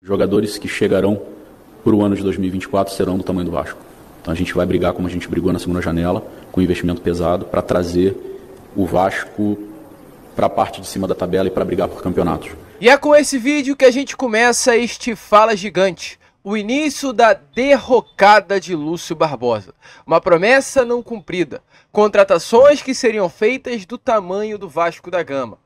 Jogadores que chegarão para o ano de 2024 serão do tamanho do Vasco. Então a gente vai brigar como a gente brigou na segunda janela, com investimento pesado, para trazer o Vasco para a parte de cima da tabela e para brigar por campeonatos. E é com esse vídeo que a gente começa este Fala Gigante, o início da derrocada de Lúcio Barbosa. Uma promessa não cumprida, contratações que seriam feitas do tamanho do Vasco da Gama.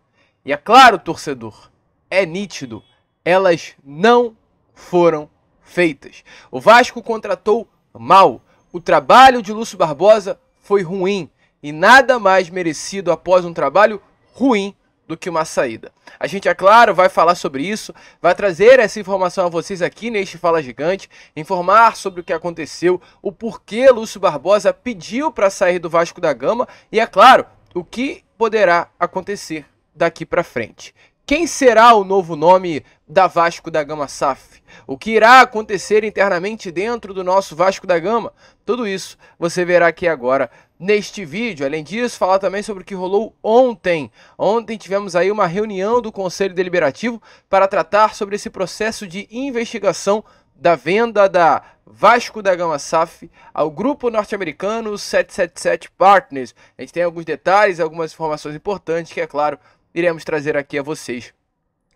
E é claro, torcedor, é nítido, elas não foram feitas. O Vasco contratou mal, o trabalho de Lúcio Barbosa foi ruim e nada mais merecido após um trabalho ruim do que uma saída. A gente, é claro, vai falar sobre isso, vai trazer essa informação a vocês aqui neste Fala Gigante, informar sobre o que aconteceu, o porquê Lúcio Barbosa pediu para sair do Vasco da Gama e, é claro, o que poderá acontecer daqui para frente. Quem será o novo nome da Vasco da Gama SAF? O que irá acontecer internamente dentro do nosso Vasco da Gama? Tudo isso você verá aqui agora neste vídeo. Além disso, falar também sobre o que rolou ontem. Ontem tivemos aí uma reunião do Conselho Deliberativo para tratar sobre esse processo de investigação da venda da Vasco da Gama SAF ao grupo norte-americano 777 Partners. A gente tem alguns detalhes, algumas informações importantes que, é claro, iremos trazer aqui a vocês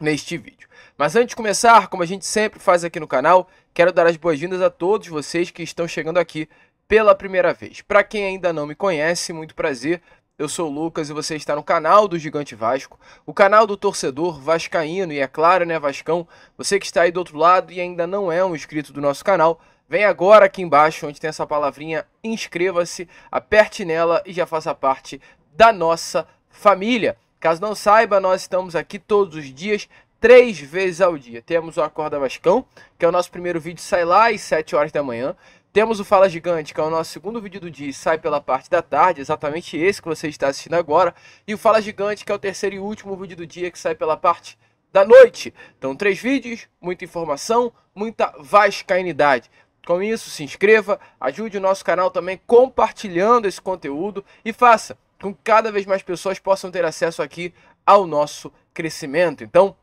neste vídeo. Mas antes de começar, como a gente sempre faz aqui no canal, quero dar as boas-vindas a todos vocês que estão chegando aqui pela primeira vez. Para quem ainda não me conhece, muito prazer, eu sou o Lucas e você está no canal do Gigante Vasco, o canal do torcedor vascaíno e, é claro, né, Vascão, você que está aí do outro lado e ainda não é um inscrito do nosso canal, vem agora aqui embaixo onde tem essa palavrinha inscreva-se, aperte nela e já faça parte da nossa família. Caso não saiba, nós estamos aqui todos os dias, 3 vezes ao dia. Temos o Acorda Vascão, que é o nosso primeiro vídeo, sai lá às 7 horas da manhã. Temos o Fala Gigante, que é o nosso segundo vídeo do dia e sai pela parte da tarde, exatamente esse que você está assistindo agora. E o Fala Gigante, que é o terceiro e último vídeo do dia, que sai pela parte da noite. Então 3 vídeos, muita informação, muita vascainidade. Com isso, se inscreva, ajude o nosso canal também compartilhando esse conteúdo e faça com que cada vez mais pessoas possam ter acesso aqui ao nosso crescimento. Então,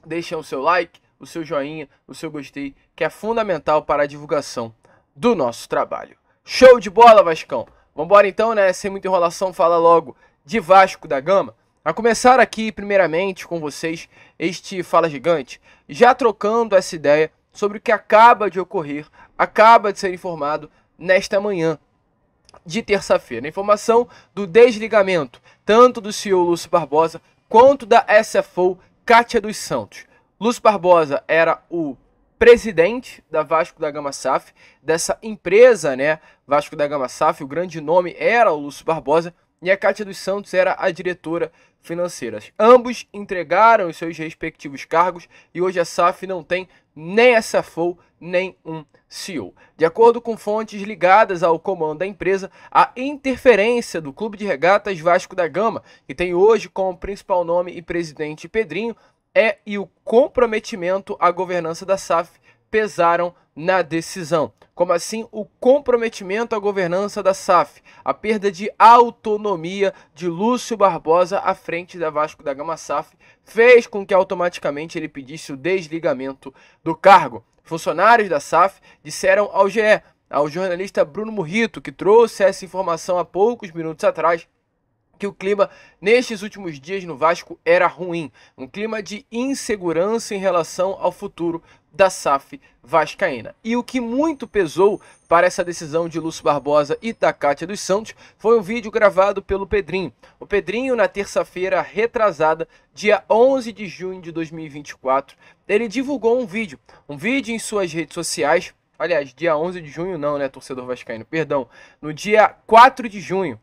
deixem o seu like, o seu joinha, o seu gostei, que é fundamental para a divulgação do nosso trabalho. Show de bola, Vascão! Vambora então, né? Sem muita enrolação, fala logo de Vasco da Gama. A começar aqui, primeiramente, com vocês, este Fala Gigante, já trocando essa ideia sobre o que acaba de ocorrer, acaba de ser informado nesta manhã de terça-feira. A informação do desligamento, tanto do CEO Lúcio Barbosa, quanto da SFO Kátia dos Santos. Lúcio Barbosa era o presidente da Vasco da Gama SAF, dessa empresa, né, Vasco da Gama SAF, o grande nome era o Lúcio Barbosa, e a Kátia dos Santos era a diretora financeira. Ambos entregaram os seus respectivos cargos e hoje a SAF não tem nem a SFO, nem um CEO. De acordo com fontes ligadas ao comando da empresa, a interferência do Clube de Regatas Vasco da Gama, que tem hoje como principal nome e presidente Pedrinho, e o comprometimento à governança da SAF pesaram na decisão. Como assim o comprometimento à governança da SAF? A perda de autonomia de Lúcio Barbosa à frente da Vasco da Gama SAF fez com que automaticamente ele pedisse o desligamento do cargo. Funcionários da SAF disseram ao GE, ao jornalista Bruno Murrito, que trouxe essa informação há poucos minutos atrás, que o clima nestes últimos dias no Vasco era ruim, um clima de insegurança em relação ao futuro da SAF vascaína. E o que muito pesou para essa decisão de Lúcio Barbosa e da Kátia dos Santos foi um vídeo gravado pelo Pedrinho. O Pedrinho, na terça-feira retrasada, dia 11 de junho de 2024, ele divulgou um vídeo em suas redes sociais, aliás, dia 11 de junho não, né, torcedor vascaíno, perdão, no dia 4 de junho,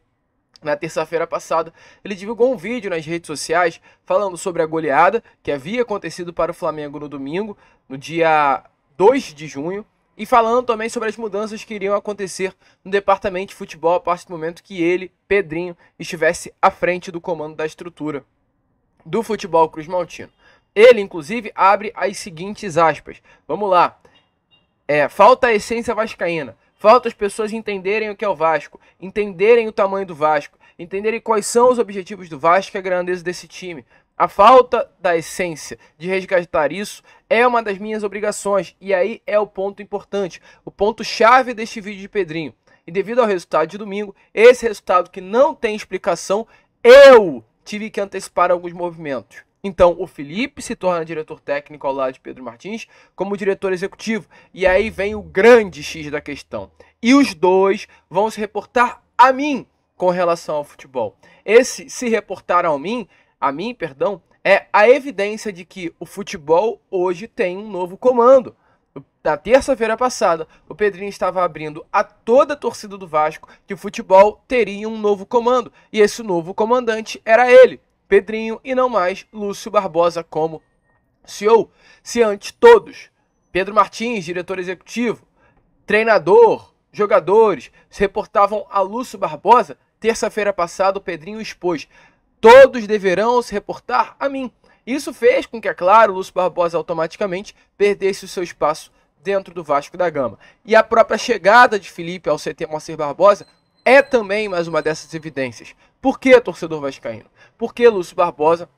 na terça-feira passada, ele divulgou um vídeo nas redes sociais falando sobre a goleada que havia acontecido para o Flamengo no domingo, no dia 2 de junho, e falando também sobre as mudanças que iriam acontecer no departamento de futebol a partir do momento que ele, Pedrinho, estivesse à frente do comando da estrutura do Futebol Cruz Maltino. Ele, inclusive, abre as seguintes aspas. Vamos lá. Falta a essência vascaína. Falta as pessoas entenderem o que é o Vasco, entenderem o tamanho do Vasco, entenderem quais são os objetivos do Vasco e a grandeza desse time. A falta da essência de resgatar isso é uma das minhas obrigações. E aí é o ponto importante, o ponto-chave deste vídeo de Pedrinho. E devido ao resultado de domingo, esse resultado que não tem explicação, eu tive que antecipar alguns movimentos. Então, o Felipe se torna diretor técnico ao lado de Pedro Martins como diretor executivo. E aí vem o grande X da questão. E os dois vão se reportar a mim com relação ao futebol. Esse se reportar a mim, é a evidência de que o futebol hoje tem um novo comando. Na terça-feira passada, o Pedrinho estava abrindo a toda a torcida do Vasco que o futebol teria um novo comando. E esse novo comandante era ele, Pedrinho, e não mais Lúcio Barbosa como CEO. Se antes todos, Pedro Martins, diretor executivo, treinador, jogadores, se reportavam a Lúcio Barbosa, terça-feira passada o Pedrinho expôs: todos deverão se reportar a mim. Isso fez com que, é claro, o Lúcio Barbosa automaticamente perdesse o seu espaço dentro do Vasco da Gama. E a própria chegada de Felipe ao CT Moacir Barbosa é também mais uma dessas evidências. Por que, torcedor vascaíno? Porque Lúcio Barbosa,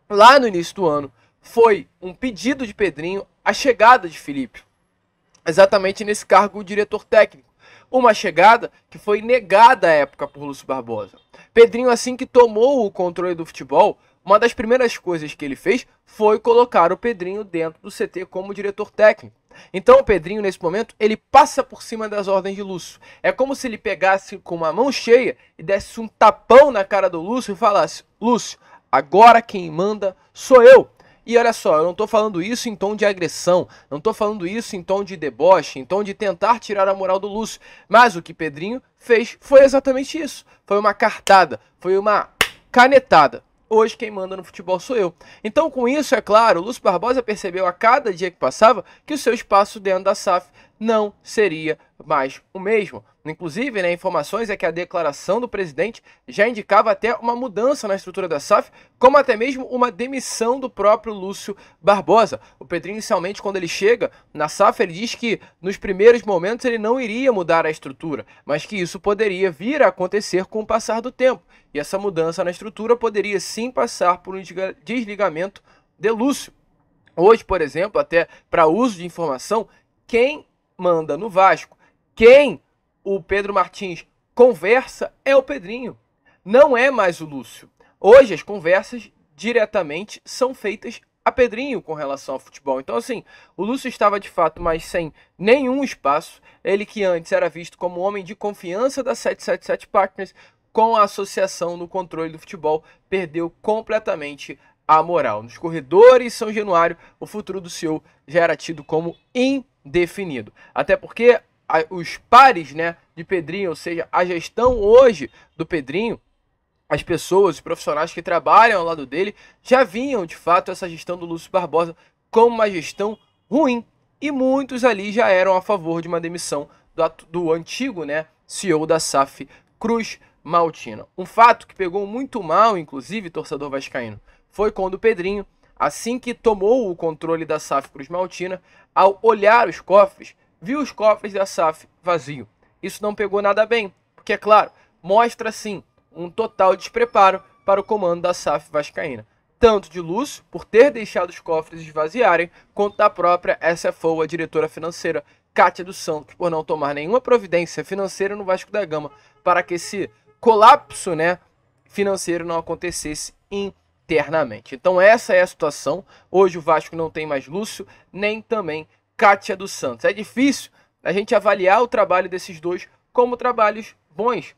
lá no início do ano, foi um pedido de Pedrinho a chegada de Felipe, exatamente nesse cargo de diretor técnico. Uma chegada que foi negada à época por Lúcio Barbosa. Pedrinho, assim que tomou o controle do futebol, uma das primeiras coisas que ele fez foi colocar o Pedrinho dentro do CT como diretor técnico. Então o Pedrinho, nesse momento, ele passa por cima das ordens de Lúcio. É como se ele pegasse com uma mão cheia e desse um tapão na cara do Lúcio e falasse: Lúcio, agora quem manda sou eu. E olha só, eu não estou falando isso em tom de agressão, não estou falando isso em tom de deboche, em tom de tentar tirar a moral do Lúcio. Mas o que Pedrinho fez foi exatamente isso. Foi uma cartada, foi uma canetada. Hoje quem manda no futebol sou eu. Então, com isso, é claro, o Lúcio Barbosa percebeu a cada dia que passava que o seu espaço dentro da SAF não seria mais o mesmo. Inclusive, né, informações é que a declaração do presidente já indicava até uma mudança na estrutura da SAF, como até mesmo uma demissão do próprio Lúcio Barbosa. O Pedrinho, inicialmente, quando ele chega na SAF, ele diz que nos primeiros momentos ele não iria mudar a estrutura, mas que isso poderia vir a acontecer com o passar do tempo. E essa mudança na estrutura poderia sim passar por um desligamento de Lúcio. Hoje, por exemplo, até para uso de informação, quem manda no Vasco, quem o Pedro Martins conversa é o Pedrinho, não é mais o Lúcio. Hoje as conversas diretamente são feitas a Pedrinho com relação ao futebol. Então, assim, o Lúcio estava de fato mais sem nenhum espaço. Ele que antes era visto como homem de confiança da 777 Partners, com a associação no controle do futebol, perdeu completamente a moral. Nos corredores São Januário, o futuro do CEO já era tido como indefinido. Até porque os pares, né, de Pedrinho, ou seja, a gestão hoje do Pedrinho, as pessoas, os profissionais que trabalham ao lado dele, já vinham de fato essa gestão do Lúcio Barbosa como uma gestão ruim. E muitos ali já eram a favor de uma demissão do antigo, né, CEO da SAF, Cruz Maltina. Um fato que pegou muito mal, inclusive, torcedor vascaíno, foi quando o Pedrinho, assim que tomou o controle da SAF Cruz Maltina, ao olhar os cofres, viu os cofres da SAF vazio. Isso não pegou nada bem, porque, é claro, mostra sim um total despreparo para o comando da SAF vascaína. Tanto de Lúcio, por ter deixado os cofres esvaziarem, quanto da própria SFO, a diretora financeira, Cátia dos Santos, por não tomar nenhuma providência financeira no Vasco da Gama para que esse colapso, né, financeiro não acontecesse internamente. Então essa é a situação. Hoje o Vasco não tem mais Lúcio, nem também Cátia dos Santos. É difícil a gente avaliar o trabalho desses dois como trabalhos bons,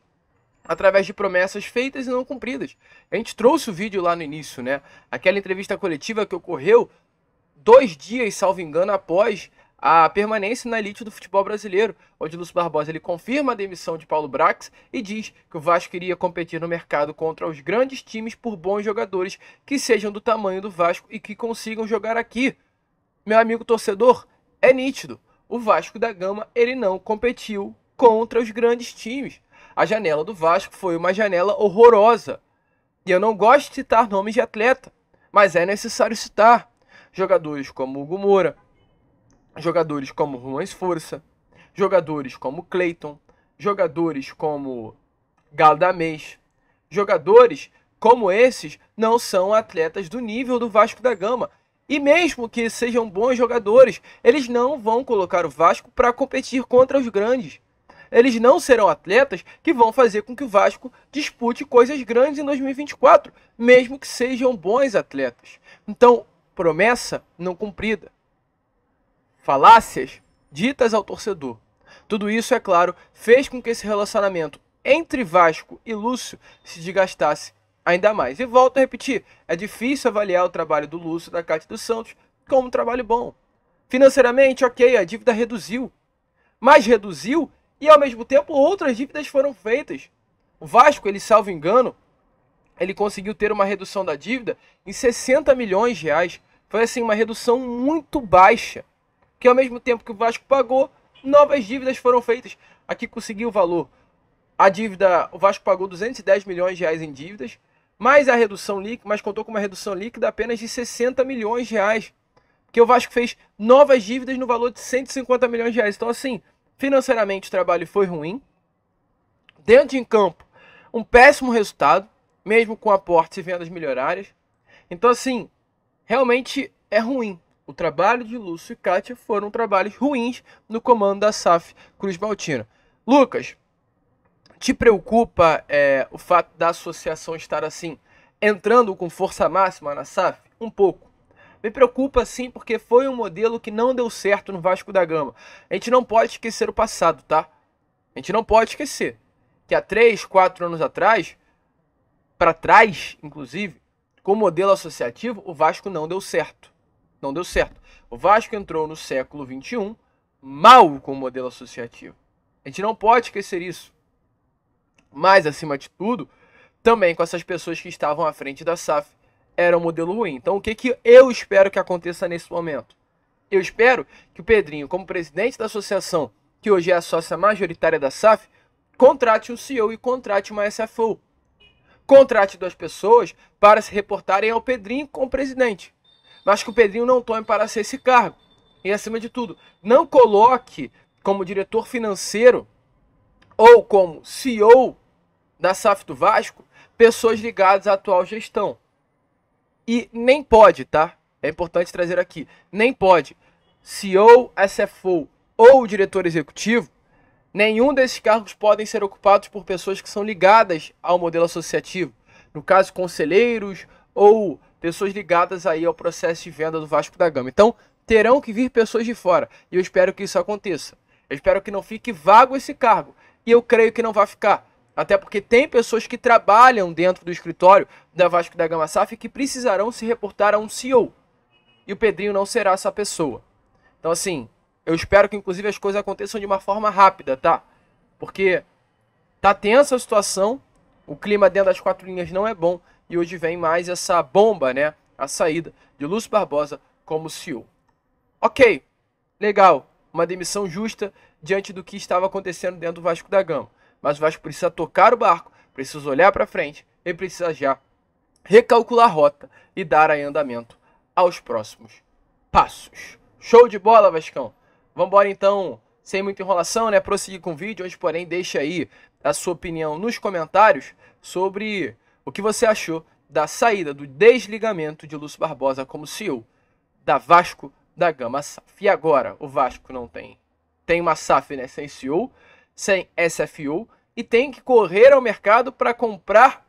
através de promessas feitas e não cumpridas. A gente trouxe o vídeo lá no início, né? Aquela entrevista coletiva que ocorreu 2 dias, salvo engano, após a permanência na elite do futebol brasileiro, onde Lúcio Barbosa ele confirma a demissão de Paulo Brax e diz que o Vasco iria competir no mercado contra os grandes times por bons jogadores que sejam do tamanho do Vasco e que consigam jogar aqui. Meu amigo torcedor, é nítido. O Vasco da Gama ele não competiu contra os grandes times. A janela do Vasco foi uma janela horrorosa. E eu não gosto de citar nomes de atleta, mas é necessário citar jogadores como Hugo Moura, jogadores como Juan Esforça, jogadores como Cleiton, jogadores como Galdamés, jogadores como esses, não são atletas do nível do Vasco da Gama. E mesmo que sejam bons jogadores, eles não vão colocar o Vasco para competir contra os grandes. Eles não serão atletas que vão fazer com que o Vasco dispute coisas grandes em 2024, mesmo que sejam bons atletas. Então, promessa não cumprida. Falácias ditas ao torcedor. Tudo isso, é claro, fez com que esse relacionamento entre Vasco e Lúcio se desgastasse ainda mais. E volto a repetir, é difícil avaliar o trabalho do Lúcio e da Cátia dos Santos como um trabalho bom. Financeiramente, ok, a dívida reduziu. Mas reduziu e, ao mesmo tempo, outras dívidas foram feitas. O Vasco, ele, salvo engano, ele conseguiu ter uma redução da dívida em 60 milhões de reais. Foi, assim, uma redução muito baixa. Que, ao mesmo tempo que o Vasco pagou, novas dívidas foram feitas. Aqui conseguiu o valor. A dívida, o Vasco pagou 210 milhões de reais em dívidas, mais a redução líquida, mas contou com uma redução líquida apenas de 60 milhões de reais. Porque o Vasco fez novas dívidas no valor de 150 milhões de reais. Então, assim, financeiramente o trabalho foi ruim. Dentro de campo, um péssimo resultado, mesmo com aportes e vendas milionárias. Então, assim, realmente é ruim. O trabalho de Lúcio e Cátia foram trabalhos ruins no comando da SAF Cruz Maltina. Lucas, te preocupa o fato da associação estar assim, entrando com força máxima na SAF? Um pouco. Me preocupa sim, porque foi um modelo que não deu certo no Vasco da Gama. A gente não pode esquecer o passado, tá? A gente não pode esquecer que há 3, 4 anos atrás, para trás, inclusive, com o modelo associativo, o Vasco não deu certo. Não deu certo. O Vasco entrou no século XXI mal com o modelo associativo. A gente não pode esquecer isso. Mas, acima de tudo, também com essas pessoas que estavam à frente da SAF, era um modelo ruim. Então, o que eu espero que aconteça nesse momento? Eu espero que o Pedrinho, como presidente da associação, que hoje é a sócia majoritária da SAF, contrate um CEO e contrate uma SFO. Contrate 2 pessoas para se reportarem ao Pedrinho como presidente. Mas que o Pedrinho não tome para ser esse cargo. E, acima de tudo, não coloque como diretor financeiro ou como CEO da SAF do Vasco pessoas ligadas à atual gestão. E nem pode, tá? É importante trazer aqui. Nem pode. CEO, SFO ou diretor executivo, nenhum desses cargos podem ser ocupados por pessoas que são ligadas ao modelo associativo. No caso, conselheiros ou pessoas ligadas aí ao processo de venda do Vasco da Gama. Então, terão que vir pessoas de fora. E eu espero que isso aconteça. Eu espero que não fique vago esse cargo. E eu creio que não vai ficar. Até porque tem pessoas que trabalham dentro do escritório da Vasco da Gama SAF que precisarão se reportar a um CEO. E o Pedrinho não será essa pessoa. Então, assim, eu espero que inclusive as coisas aconteçam de uma forma rápida, tá? Porque tá tensa a situação, o clima dentro das 4 linhas não é bom. E hoje vem mais essa bomba, né? A saída de Lúcio Barbosa como CEO. Ok, legal. Uma demissão justa diante do que estava acontecendo dentro do Vasco da Gama. Mas o Vasco precisa tocar o barco, precisa olhar para frente e precisa já recalcular a rota e dar aí andamento aos próximos passos. Show de bola, Vascão! Vamos embora então, sem muita enrolação, né? Prosseguir com o vídeo. Hoje, porém, deixa aí a sua opinião nos comentários sobre o que você achou da saída, do desligamento de Lúcio Barbosa como CEO da Vasco da Gama SAF. E agora, o Vasco não tem uma SAF, né, sem CEO, sem SFO, e tem que correr ao mercado para comprar,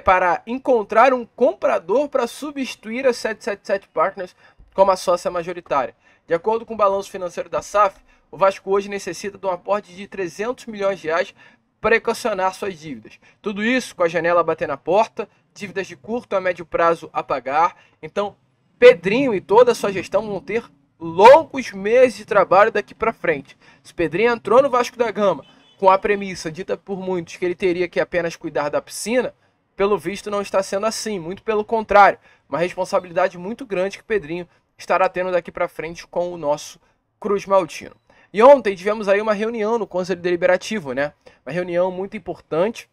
para encontrar um comprador para substituir a 777 Partners como a sócia majoritária. De acordo com o balanço financeiro da SAF, o Vasco hoje necessita de um aporte de 300 milhões de reais para equacionar suas dívidas. Tudo isso com a janela a bater na porta, dívidas de curto a médio prazo a pagar. Então, Pedrinho e toda a sua gestão vão ter longos meses de trabalho daqui para frente. Se Pedrinho entrou no Vasco da Gama com a premissa dita por muitos que ele teria que apenas cuidar da piscina, pelo visto não está sendo assim, muito pelo contrário, uma responsabilidade muito grande que Pedrinho estará tendo daqui para frente com o nosso Cruz Maltino. E ontem tivemos aí uma reunião no Conselho Deliberativo, né? Uma reunião muito importante,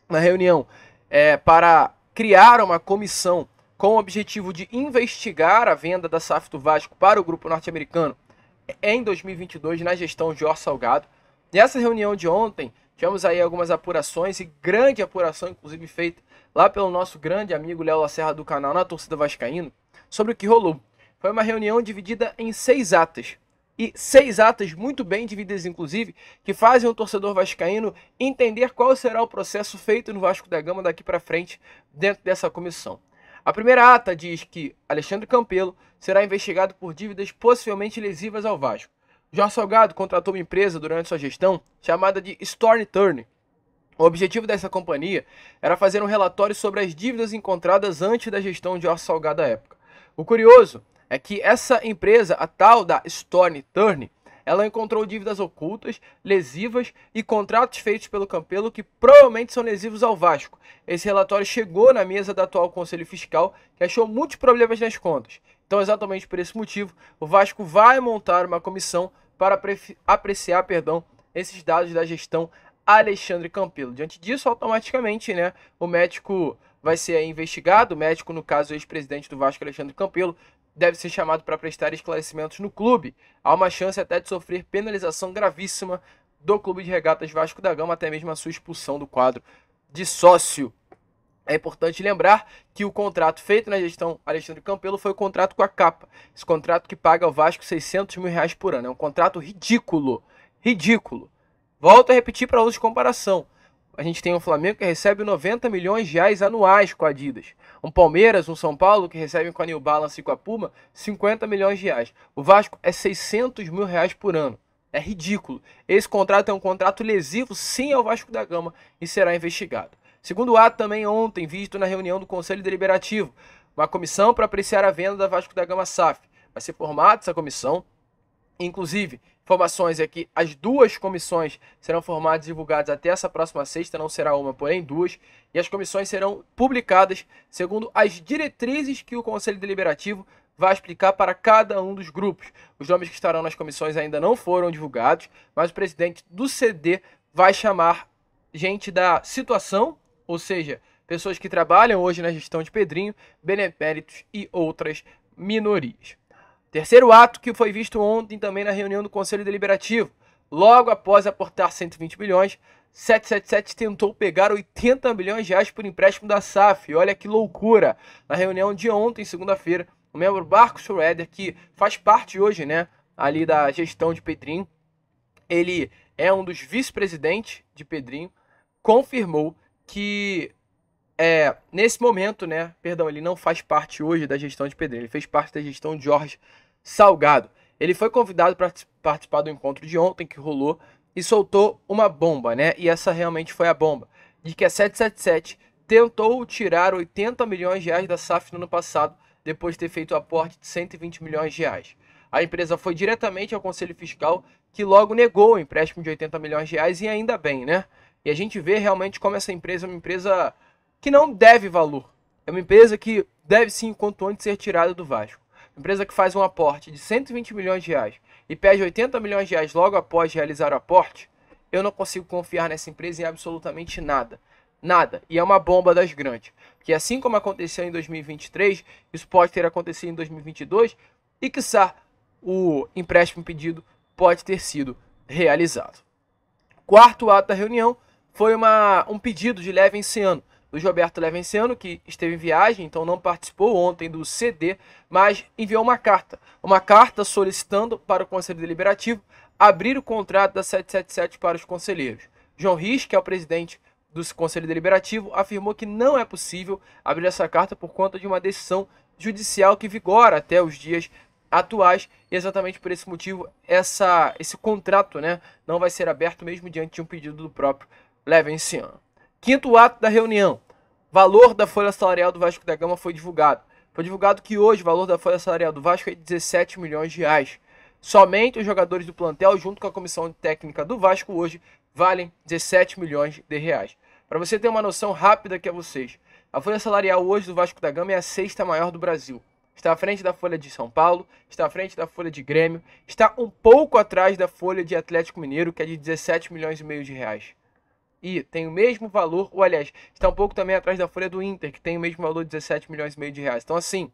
uma reunião para criar uma comissão com o objetivo de investigar a venda da SAF do Vasco para o grupo norte-americano em 2022 na gestão de Jorge Salgado. E essa reunião de ontem Tivemos aí algumas apurações, e grande apuração, inclusive, feita lá pelo nosso grande amigo Léo Lacerda do canal Na Torcida Vascaíno, sobre o que rolou. Foi uma reunião dividida em 6 atas. E 6 atas muito bem divididas, inclusive, que fazem o torcedor vascaíno entender qual será o processo feito no Vasco da Gama daqui para frente dentro dessa comissão. A primeira ata diz que Alexandre Campelo será investigado por dívidas possivelmente lesivas ao Vasco. Jorge Salgado contratou uma empresa durante sua gestão chamada de Storm Turner. O objetivo dessa companhia era fazer um relatório sobre as dívidas encontradas antes da gestão de Jorge Salgado à época. O curioso é que essa empresa, a tal da Storm Turner, ela encontrou dívidas ocultas, lesivas e contratos feitos pelo Campelo que provavelmente são lesivos ao Vasco. Esse relatório chegou na mesa do atual Conselho Fiscal, que achou muitos problemas nas contas. Então, exatamente por esse motivo, o Vasco vai montar uma comissão para apreciar, esses dados da gestão Alexandre Campelo. Diante disso, automaticamente, o médico vai ser investigado. O médico, no caso, o ex-presidente do Vasco, Alexandre Campelo, deve ser chamado para prestar esclarecimentos no clube. Há uma chance até de sofrer penalização gravíssima do Clube de Regatas Vasco da Gama, até mesmo a sua expulsão do quadro de sócio. É importante lembrar que o contrato feito na gestão Alexandre Campelo foi o contrato com a Capa. Esse contrato que paga ao Vasco R$600 mil por ano. É um contrato ridículo. Ridículo. Volto a repetir para uso de comparação. A gente tem um Flamengo que recebe R$90 milhões anuais com a Adidas. Um Palmeiras, um São Paulo que recebem com a New Balance e com a Puma R$50 milhões. O Vasco é R$600 mil por ano. É ridículo. Esse contrato é um contrato lesivo, sim, ao Vasco da Gama e será investigado. Segundo ato também ontem, visto na reunião do Conselho Deliberativo, uma comissão para apreciar a venda da Vasco da Gama SAF. Vai ser formada essa comissão. Inclusive, informações é que as 2 comissões serão formadas e divulgadas até essa próxima sexta, não será uma, porém 2, e as comissões serão publicadas segundo as diretrizes que o Conselho Deliberativo vai explicar para cada um dos grupos. Os nomes que estarão nas comissões ainda não foram divulgados, mas o presidente do CD vai chamar gente da situação, ou seja, pessoas que trabalham hoje na gestão de Pedrinho, beneméritos e outras minorias. Terceiro ato que foi visto ontem também na reunião do Conselho Deliberativo. Logo após aportar 120 milhões, 777 tentou pegar 80 milhões de reais por empréstimo da SAF. Olha que loucura! Na reunião de ontem, segunda-feira, o membro Marcos Schroeder, que faz parte hoje, ali da gestão de Pedrinho, ele é um dos vice-presidentes de Pedrinho, confirmou que nesse momento, ele não faz parte hoje da gestão de Pedrinho, ele fez parte da gestão de Jorge Salgado. Ele foi convidado para participar do encontro de ontem que rolou e soltou uma bomba, e essa realmente foi a bomba, de que a 777 tentou tirar 80 milhões de reais da SAF no ano passado, depois de ter feito o aporte de 120 milhões de reais. A empresa foi diretamente ao Conselho Fiscal, que logo negou o empréstimo de 80 milhões de reais, e ainda bem, E a gente vê realmente como essa empresa é uma empresa que não deve valor. É uma empresa que deve sim, quanto antes, ser tirada do Vasco. Uma empresa que faz um aporte de 120 milhões de reais e pede 80 milhões de reais logo após realizar o aporte, eu não consigo confiar nessa empresa em absolutamente nada. Nada. E é uma bomba das grandes. Porque assim como aconteceu em 2023, isso pode ter acontecido em 2022 e, quiçá, o empréstimo pedido pode ter sido realizado. Quarto ato da reunião foi um pedido de Levenciano, do Gilberto Levenciano, que esteve em viagem, então não participou ontem do CD, mas enviou uma carta solicitando para o Conselho Deliberativo abrir o contrato da 777 para os conselheiros. João Risch, que é o presidente do Conselho Deliberativo, afirmou que não é possível abrir essa carta por conta de uma decisão judicial que vigora até os dias atuais, e exatamente por esse motivo esse contrato não vai ser aberto mesmo diante de um pedido do próprio Levenciano. Quinto ato da reunião, valor da folha salarial do Vasco da Gama foi divulgado. Foi divulgado que hoje o valor da folha salarial do Vasco é de 17 milhões de reais. Somente os jogadores do plantel, junto com a comissão técnica do Vasco hoje, valem 17 milhões de reais. Para você ter uma noção rápida aqui a vocês, a folha salarial hoje do Vasco da Gama é a 6ª maior do Brasil. Está à frente da folha de São Paulo, está à frente da folha de Grêmio, está um pouco atrás da folha de Atlético Mineiro, que é de 17 milhões e meio de reais. E tem o mesmo valor, ou aliás, está um pouco também atrás da folha do Inter, que tem o mesmo valor de 17 milhões e meio de reais. Então, assim,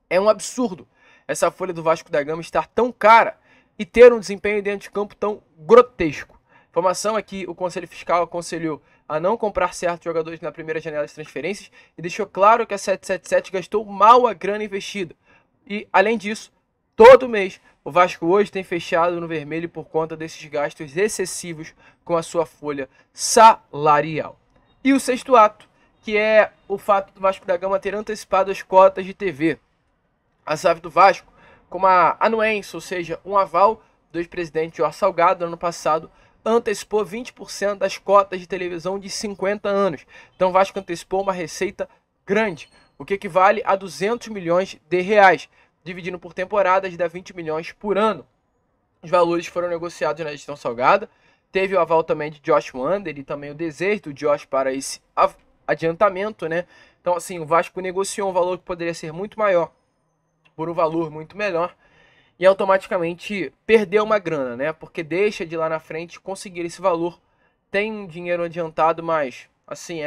é um absurdo essa folha do Vasco da Gama estar tão cara e ter um desempenho dentro de campo tão grotesco. Informação é que o Conselho Fiscal aconselhou a não comprar certos jogadores na primeira janela de transferências e deixou claro que a 777 gastou mal a grana investida. E, além disso, todo mês o Vasco hoje tem fechado no vermelho por conta desses gastos excessivos com a sua folha salarial. E o sexto ato, que é o fato do Vasco da Gama ter antecipado as cotas de TV. A SAF do Vasco, com uma anuência, ou seja, um aval do ex-presidente Jorge Salgado, no ano passado, antecipou 20% das cotas de televisão de 50 anos. Então o Vasco antecipou uma receita grande, o que equivale a 200 milhões de reais, dividindo por temporadas, dá 20 milhões por ano. Os valores foram negociados na gestão Salgado. Teve o aval também de Josh Wander e também o desejo do Josh para esse adiantamento, né? Então, assim, o Vasco negociou um valor que poderia ser muito maior por um valor muito melhor e automaticamente perdeu uma grana, né? Porque deixa de lá na frente conseguir esse valor. Tem um dinheiro adiantado, mas, assim,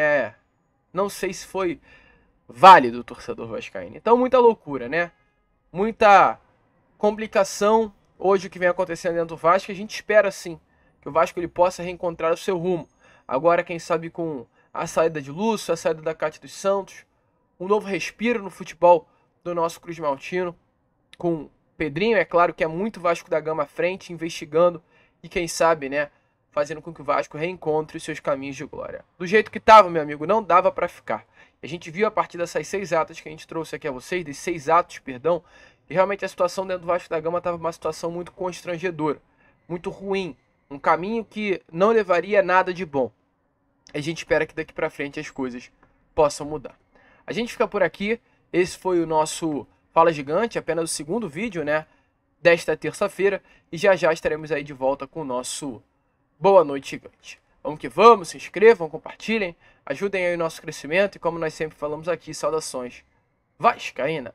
não sei se foi válido o torcedor vascaíno. Então, muita loucura, né? Muita complicação hoje o que vem acontecendo dentro do Vasco. A gente espera, sim, que o Vasco ele possa reencontrar o seu rumo. Agora, quem sabe com a saída de Lúcio, a saída da Cátia dos Santos, um novo respiro no futebol do nosso Cruz Maltino, com Pedrinho, é claro que é muito Vasco da Gama à frente, investigando e quem sabe, né, fazendo com que o Vasco reencontre os seus caminhos de glória. Do jeito que estava, meu amigo, não dava para ficar. A gente viu a partir dessas 6 atos que a gente trouxe aqui a vocês, desses 6 atos, perdão, e realmente a situação dentro do Vasco da Gama estava uma situação muito constrangedora, muito ruim, um caminho que não levaria a nada de bom. A gente espera que daqui para frente as coisas possam mudar. A gente fica por aqui. Esse foi o nosso Fala Gigante, apenas o segundo vídeo, né, desta terça-feira. E já já estaremos aí de volta com o nosso Boa Noite Gigante. Vamos que vamos, se inscrevam, compartilhem, ajudem aí o nosso crescimento. E como nós sempre falamos aqui, saudações vascaínas.